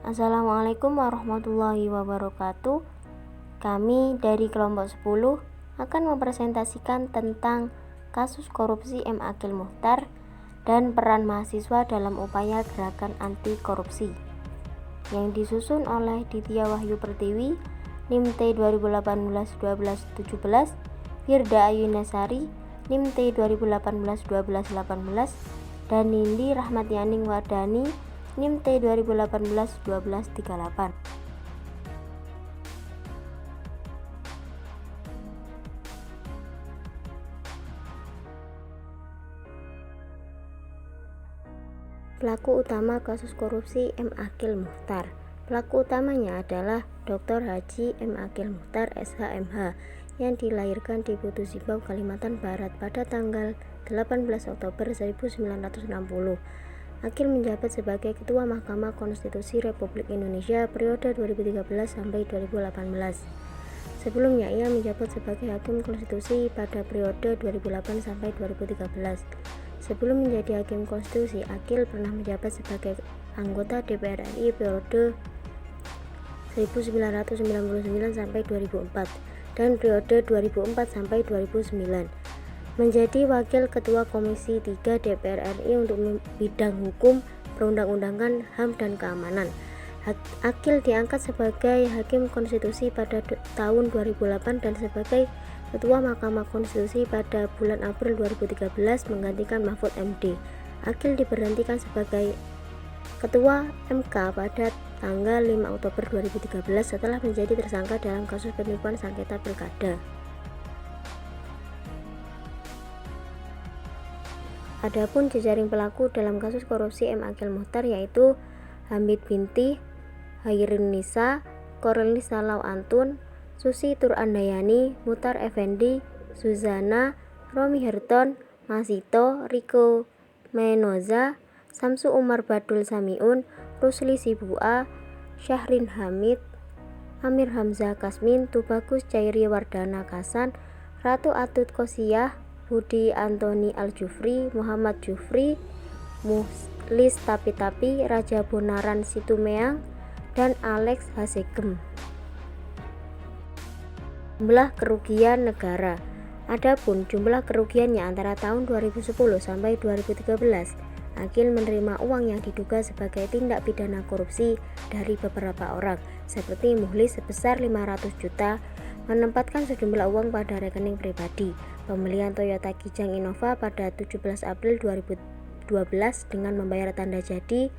Assalamualaikum warahmatullahi wabarakatuh. Kami dari kelompok 10 akan mempresentasikan tentang kasus korupsi M. Akil Muchtar dan peran mahasiswa dalam upaya gerakan anti korupsi, yang disusun oleh Ditya Wahyu Pertiwi, NIM T 2018-12-17, Firda Ayunasari, NIM T 2018-12-18, dan Nindi Rahmatyaning Wardani, NIM T 2018-12-38. Pelaku utama kasus korupsi M. Akil Muchtar. Pelaku utamanya adalah Dr. Haji M. Akil Muchtar SHMH yang dilahirkan di Putu Sibau, Kalimantan Barat pada tanggal 18 Oktober 1960. Akil menjabat sebagai Ketua Mahkamah Konstitusi Republik Indonesia periode 2013 sampai 2018. Sebelumnya ia menjabat sebagai Hakim Konstitusi pada periode 2008 sampai 2013. Sebelum menjadi Hakim Konstitusi, Akil pernah menjabat sebagai anggota DPR RI periode 1999 sampai 2004 dan periode 2004 sampai 2009. Menjadi Wakil Ketua Komisi 3 DPR RI untuk bidang hukum, perundang-undangan, HAM, dan keamanan. Akil diangkat sebagai Hakim Konstitusi pada tahun 2008 dan sebagai Ketua Mahkamah Konstitusi pada bulan April 2013 menggantikan Mahfud MD. Akil diberhentikan sebagai Ketua MK pada tanggal 5 Oktober 2013 setelah menjadi tersangka dalam kasus penipuan sengketa pilkada. Adapun jejaring pelaku dalam kasus korupsi M. Akil Muchtar yaitu Hamid Binti, Hairunisa, Kornelisa Lau Antun, Susi Tur Andayani, Muchtar Effendi, Suzana, Romi Herton, Masito, Riko Menoza, Samsu Umar Badul Samiun, Rusli Sibua, Syahrin Hamid, Amir Hamzah Kasmin, Tubagus Cairi Wardana Kasan, Ratu Atut Kosiyah, Budi Antoni Aljufri, Muhammad Jufri, Muhlis Tapi, Raja Bonaran Situmeang, dan Alex Hasegem. Jumlah kerugian negara. Adapun jumlah kerugiannya antara tahun 2010 sampai 2013, Akil menerima uang yang diduga sebagai tindak pidana korupsi dari beberapa orang, seperti Muhlis sebesar 500 juta, menempatkan sejumlah uang pada rekening pribadi, pembelian Toyota Kijang Innova pada 17 April 2012 dengan membayar tanda jadi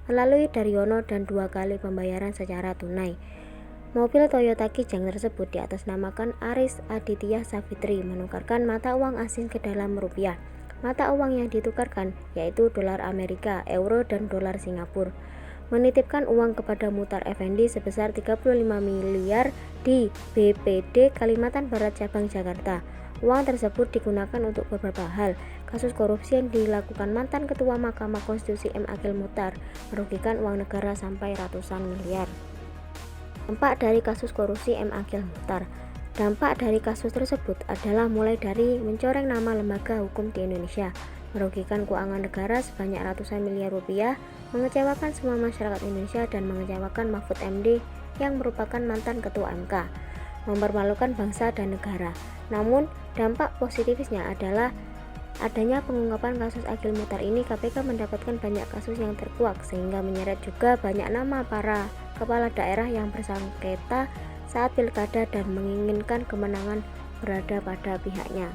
melalui Daryono dan 2 kali pembayaran secara tunai. Mobil Toyota Kijang tersebut diatasnamakan Aris Aditya Savitri menukarkan mata uang asing ke dalam rupiah. Mata uang yang ditukarkan yaitu dolar Amerika, euro, dan dolar Singapura. Menitipkan uang kepada Muchtar Effendi sebesar 35 miliar di BPD Kalimantan Barat Cabang Jakarta. Uang tersebut digunakan untuk beberapa hal. Kasus korupsi yang dilakukan mantan Ketua Mahkamah Konstitusi M. Akil Muchtar merugikan uang negara sampai ratusan miliar. Dampak dari kasus korupsi M. Akil Muchtar. Dampak dari kasus tersebut adalah mulai dari mencoreng nama lembaga hukum di Indonesia, merugikan keuangan negara sebanyak ratusan miliar rupiah, mengecewakan semua masyarakat Indonesia, dan mengecewakan Mahfud MD yang merupakan mantan Ketua MK, mempermalukan bangsa dan negara. Namun, dampak positifnya adalah adanya pengungkapan kasus Akil Muchtar ini, KPK mendapatkan banyak kasus yang terkuak sehingga menyeret juga banyak nama para kepala daerah yang bersengketa saat pilkada dan menginginkan kemenangan berada pada pihaknya.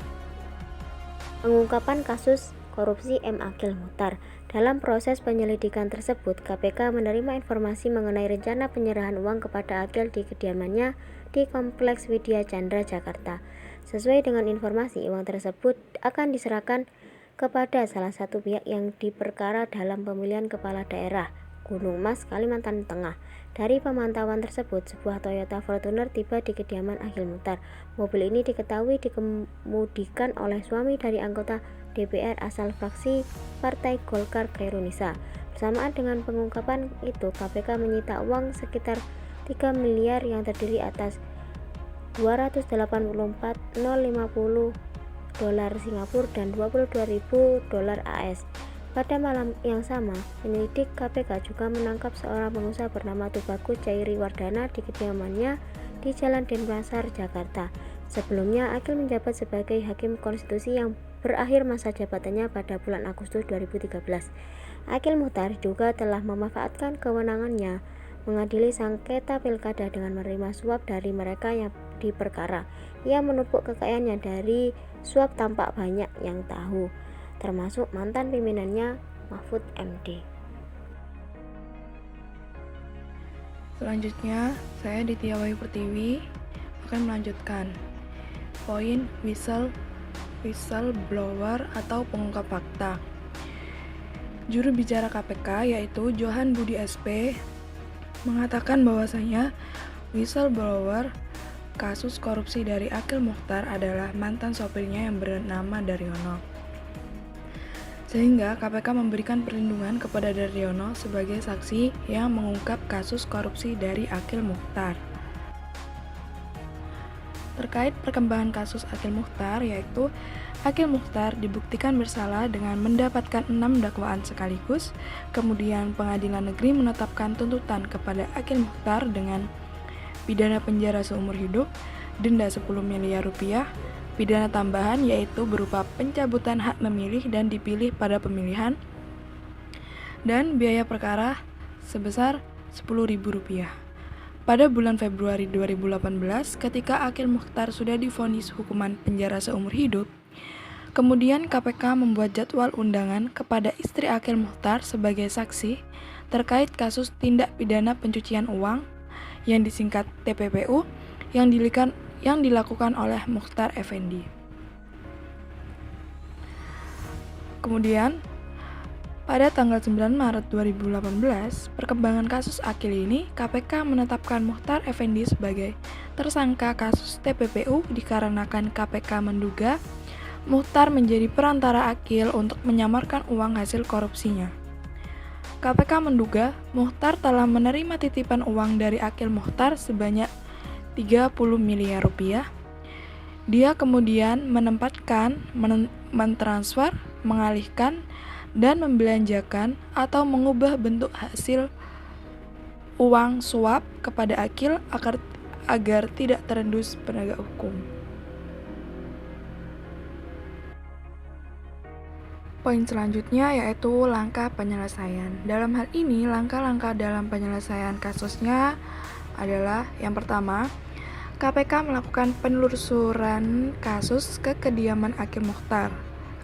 Pengungkapan kasus korupsi M. Akil Muchtar. Dalam proses penyelidikan tersebut, KPK menerima informasi mengenai rencana penyerahan uang kepada Akil di kediamannya di Kompleks Widya Chandra, Jakarta. Sesuai dengan informasi, uang tersebut akan diserahkan kepada salah satu pihak yang diperkara dalam pemilihan kepala daerah Gunung Mas, Kalimantan Tengah. Dari pemantauan tersebut, sebuah Toyota Fortuner tiba di kediaman Akil Muchtar. Mobil ini diketahui dikemudikan oleh suami dari anggota DPR asal fraksi Partai Golkar, Khairunisa. Bersamaan dengan pengungkapan itu, KPK menyita uang sekitar 3 miliar yang terdiri atas 284.050 dolar Singapura dan 22.000 dolar AS. Pada malam yang sama, penyelidik KPK juga menangkap seorang pengusaha bernama Tubagus Cairi Wardana di kediamannya di Jalan Denpasar, Jakarta. Sebelumnya, Akil menjabat sebagai Hakim Konstitusi yang berakhir masa jabatannya pada bulan Agustus 2013. Akil Mukhtar juga telah memanfaatkan kewenangannya mengadili sengketa pilkada dengan menerima suap dari mereka yang diperkara. Ia menumpuk kekayaannya dari suap tampak banyak yang tahu, termasuk mantan pimpinannya Mahfud MD. Selanjutnya, saya Ditya Wahyu Pertiwi akan melanjutkan poin whistleblower atau pengungkap fakta. Juru bicara KPK yaitu Johan Budi SP mengatakan bahwasanya whistleblower kasus korupsi dari Akil Mukhtar adalah mantan sopirnya yang bernama Daryono. Sehingga KPK memberikan perlindungan kepada Daryono sebagai saksi yang mengungkap kasus korupsi dari Akil Mukhtar. Terkait perkembangan kasus Akil Mukhtar, yaitu Akil Mukhtar dibuktikan bersalah dengan mendapatkan 6 dakwaan sekaligus. Kemudian pengadilan negeri menetapkan tuntutan kepada Akil Mukhtar dengan pidana penjara seumur hidup, denda 10 miliar rupiah, pidana tambahan yaitu berupa pencabutan hak memilih dan dipilih pada pemilihan, dan biaya perkara sebesar Rp10.000. Pada bulan Februari 2018, ketika Akil Mukhtar sudah divonis hukuman penjara seumur hidup, kemudian KPK membuat jadwal undangan kepada istri Akil Mukhtar sebagai saksi terkait kasus tindak pidana pencucian uang yang disingkat TPPU yang dilakukan oleh Mukhtar Effendi. Kemudian, pada tanggal 9 Maret 2018, perkembangan kasus Akil ini, KPK menetapkan Mukhtar Effendi sebagai tersangka kasus TPPU dikarenakan KPK menduga Mukhtar menjadi perantara Akil untuk menyamarkan uang hasil korupsinya. KPK menduga Mukhtar telah menerima titipan uang dari Akil Mukhtar sebanyak Rp30 miliar. Dia kemudian menempatkan, mentransfer, mengalihkan, dan membelanjakan atau mengubah bentuk hasil uang suap kepada Akil agar tidak terendus penegak hukum. Poin selanjutnya yaitu langkah penyelesaian. Dalam hal ini, langkah-langkah dalam penyelesaian kasusnya adalah yang pertama, KPK melakukan penelusuran kasus ke kediaman Akil Mukhtar.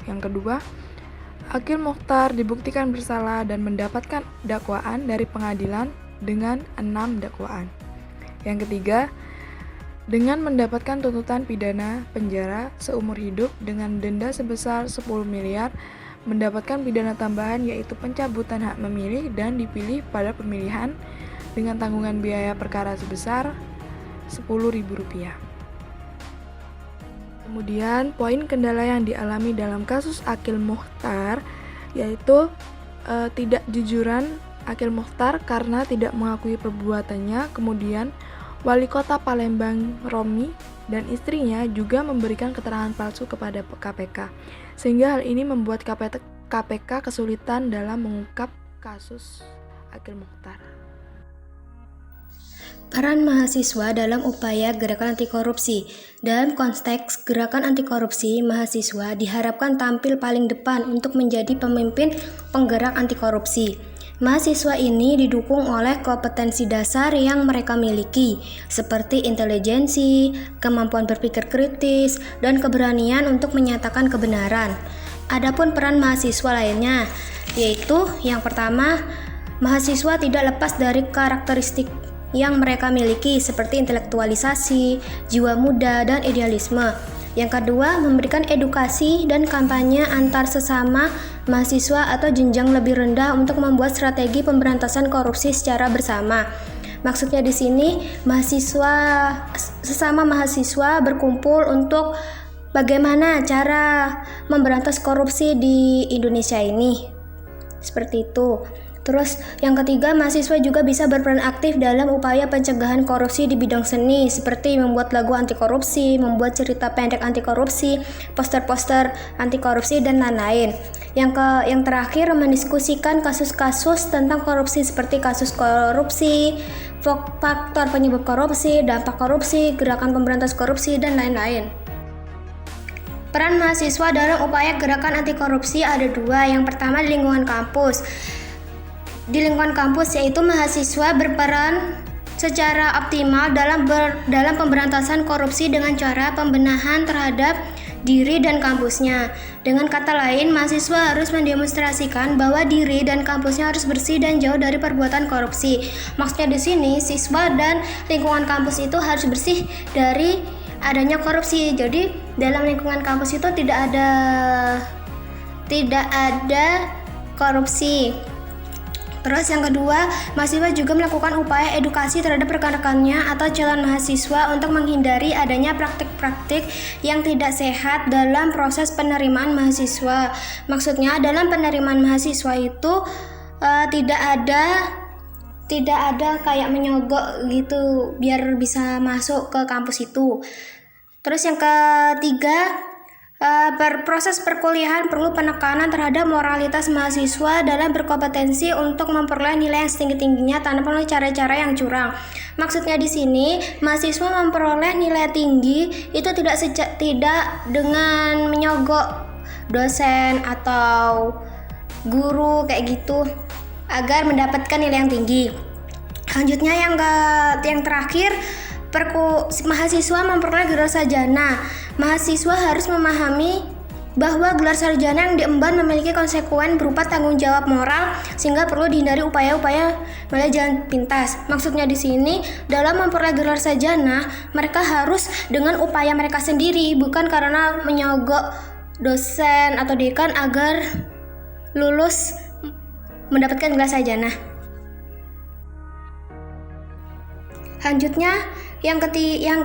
Yang kedua, Akil Mukhtar dibuktikan bersalah dan mendapatkan dakwaan dari pengadilan dengan 6 dakwaan. Yang ketiga, dengan mendapatkan tuntutan pidana penjara seumur hidup dengan denda sebesar 10 miliar, mendapatkan pidana tambahan yaitu pencabutan hak memilih dan dipilih pada pemilihan dengan tanggungan biaya perkara sebesar Rp10.000. Kemudian poin kendala yang dialami dalam kasus Akil Mukhtar yaitu tidak jujuran Akil Mukhtar karena tidak mengakui perbuatannya. Kemudian Wali Kota Palembang Romi dan istrinya juga memberikan keterangan palsu kepada KPK, sehingga hal ini membuat KPK kesulitan dalam mengungkap kasus Akil Mukhtar. Peran mahasiswa dalam upaya gerakan anti korupsi. Dalam konteks gerakan anti korupsi, mahasiswa diharapkan tampil paling depan untuk menjadi pemimpin penggerak anti korupsi. Mahasiswa ini didukung oleh kompetensi dasar yang mereka miliki, seperti intelijensi, kemampuan berpikir kritis, dan keberanian untuk menyatakan kebenaran. Adapun peran mahasiswa lainnya, yaitu yang pertama, mahasiswa tidak lepas dari karakteristik yang mereka miliki seperti intelektualisasi, jiwa muda, dan idealisme. Yang kedua, memberikan edukasi dan kampanye antar sesama mahasiswa atau jenjang lebih rendah untuk membuat strategi pemberantasan korupsi secara bersama. Maksudnya di sini, sesama mahasiswa berkumpul untuk bagaimana cara memberantas korupsi di Indonesia ini. Seperti itu. Terus yang ketiga, mahasiswa juga bisa berperan aktif dalam upaya pencegahan korupsi di bidang seni, seperti membuat lagu anti korupsi, membuat cerita pendek anti korupsi, poster-poster anti korupsi, dan lain-lain. Yang terakhir, mendiskusikan kasus-kasus tentang korupsi seperti kasus korupsi, faktor penyebab korupsi, dampak korupsi, gerakan pemberantas korupsi, dan lain-lain. Peran mahasiswa dalam upaya gerakan anti korupsi ada dua. Yang pertama di lingkungan kampus. Di lingkungan kampus yaitu mahasiswa berperan secara optimal dalam pemberantasan korupsi dengan cara pembenahan terhadap diri dan kampusnya. Dengan kata lain, mahasiswa harus mendemonstrasikan bahwa diri dan kampusnya harus bersih dan jauh dari perbuatan korupsi. Maksudnya di sini, siswa dan lingkungan kampus itu harus bersih dari adanya korupsi. Jadi, dalam lingkungan kampus itu tidak ada korupsi. Terus yang kedua, mahasiswa juga melakukan upaya edukasi terhadap rekan-rekannya atau calon mahasiswa untuk menghindari adanya praktik-praktik yang tidak sehat dalam proses penerimaan mahasiswa. Maksudnya dalam penerimaan mahasiswa itu tidak ada kayak menyogok gitu biar bisa masuk ke kampus itu. Terus yang ketiga, proses perkuliahan perlu penekanan terhadap moralitas mahasiswa dalam berkompetensi untuk memperoleh nilai yang setinggi-tingginya tanpa melalui cara-cara yang curang. Maksudnya di sini, mahasiswa memperoleh nilai tinggi itu tidak dengan menyogok dosen atau guru kayak gitu agar mendapatkan nilai yang tinggi. Selanjutnya yang terakhir, mahasiswa memperoleh gelar sarjana. Mahasiswa harus memahami bahwa gelar sarjana yang diemban memiliki konsekuen berupa tanggung jawab moral sehingga perlu dihindari upaya-upaya melalui jalan pintas. Maksudnya di sini, dalam memperoleh gelar sarjana, mereka harus dengan upaya mereka sendiri, bukan karena menyogok dosen atau dekan agar lulus mendapatkan gelar sarjana. Selanjutnya, yang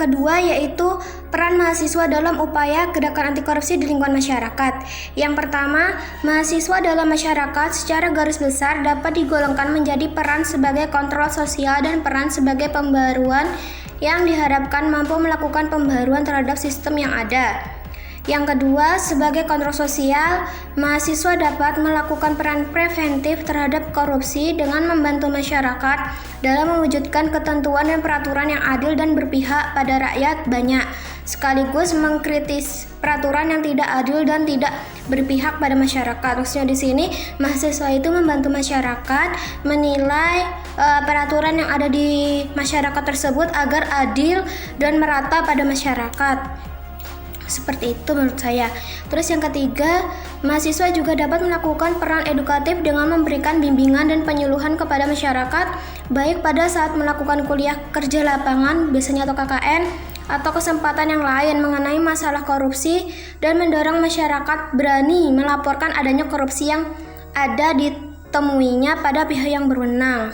kedua yaitu peran mahasiswa dalam upaya gerakan anti korupsi di lingkungan masyarakat. Yang pertama, mahasiswa dalam masyarakat secara garis besar dapat digolongkan menjadi peran sebagai kontrol sosial dan peran sebagai pembaruan yang diharapkan mampu melakukan pembaruan terhadap sistem yang ada. Yang kedua, sebagai kontrol sosial, mahasiswa dapat melakukan peran preventif terhadap korupsi dengan membantu masyarakat dalam mewujudkan ketentuan dan peraturan yang adil dan berpihak pada rakyat banyak, sekaligus mengkritis peraturan yang tidak adil dan tidak berpihak pada masyarakat. Maksudnya di sini, mahasiswa itu membantu masyarakat menilai peraturan yang ada di masyarakat tersebut agar adil dan merata pada masyarakat. Seperti itu menurut saya. Terus yang ketiga, mahasiswa juga dapat melakukan peran edukatif dengan memberikan bimbingan dan penyuluhan kepada masyarakat, baik pada saat melakukan kuliah kerja lapangan, biasanya atau KKN, atau kesempatan yang lain mengenai masalah korupsi, dan mendorong masyarakat berani melaporkan adanya korupsi yang ada ditemuinya pada pihak yang berwenang.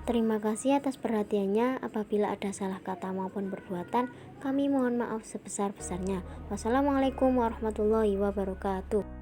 Terima kasih atas perhatiannya. Apabila ada salah kata maupun perbuatan, kami mohon maaf sebesar-besarnya. Wassalamualaikum warahmatullahi wabarakatuh.